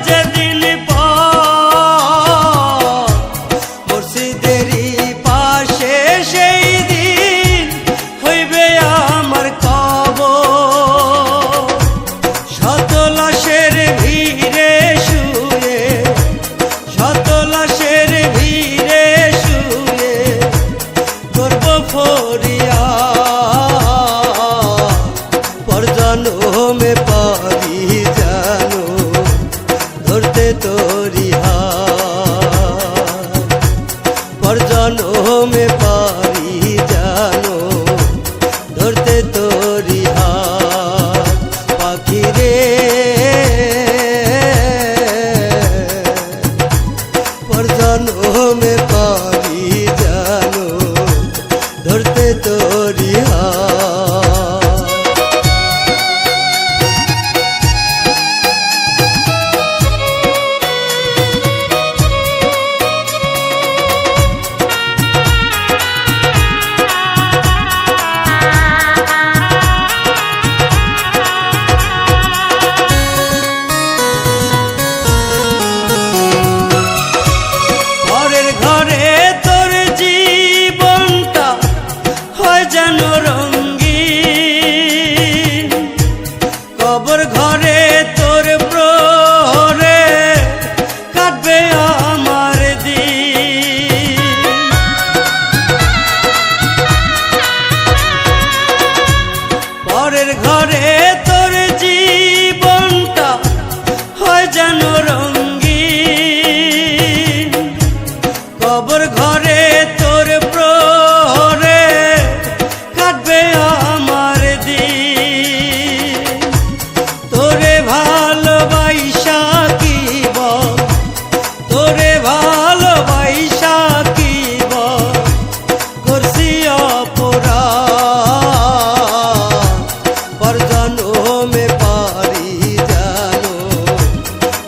যেদিন মুর্শিদেরই পাশে সেই দিন হইবে আমার কবর। শত লাশের ভিড়ে শুয়ে, শত লাশের ভিড়ে শুয়ে করব ফরিয়াদ। পরজন্মে পারি জানো ধরতে তোরি হাত, পরজন্মে পারি জানো ধরতে তোরি হাত। পাখি রে পরজন্মে পারি জানো ধরতে তোরি হাত। ঘরে তোর জীবনটা হয় যেন রঙিন, কবর ঘরে তোর প্রহরে কাটবে আমার দিন। পরের ঘরে তোর জীবনটা হয় যেন রঙিন, কবর ঘরে তোর প্রহরে কাটবে আমার দিন। তোরে ভালোবাসা কি বল, তোরে ভালোবাসা কি বল করছি অপরাধ। পরজন্মে পারি জানো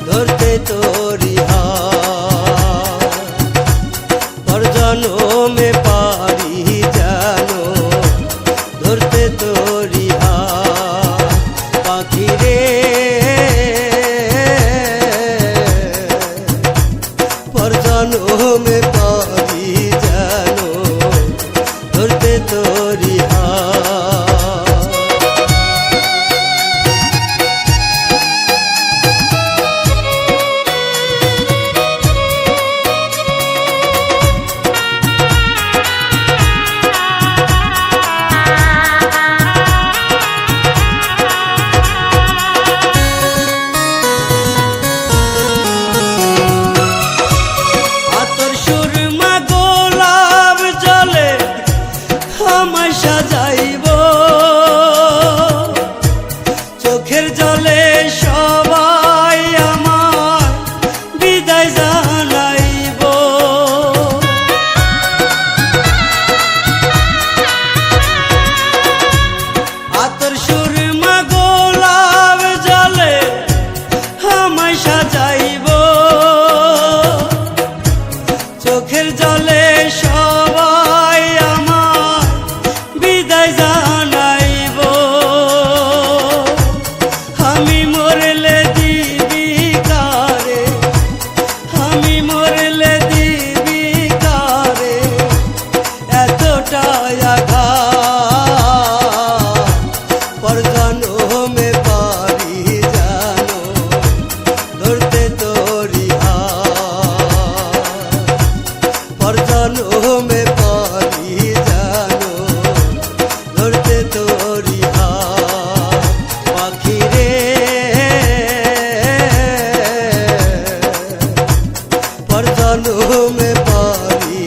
ধরতে তোরি হাত, পরজন্মে পারি জানো ধরতে তোরি হাত। পাখি রে পরজন্মে পারি জানো ধরতে তোরি হাত। আমায় সাজাইব চোখের জলে সবাই আমার বিদায় জানাইব। আতর সুরমা গোলাপ জলে আমায় সাজাইব চোখের জলে সবাই আমার বিদায় জানাইব। আমি মরলে দিবি কারে, আমি মরলে দিবি কারে এতটাই আঘাত। পরজন্মে পারি জানো ধরতে তোরি হাত, পরজন্মে পারি জানো ধরতে তোরি হাত। পাখি রে পরজন্মে পারি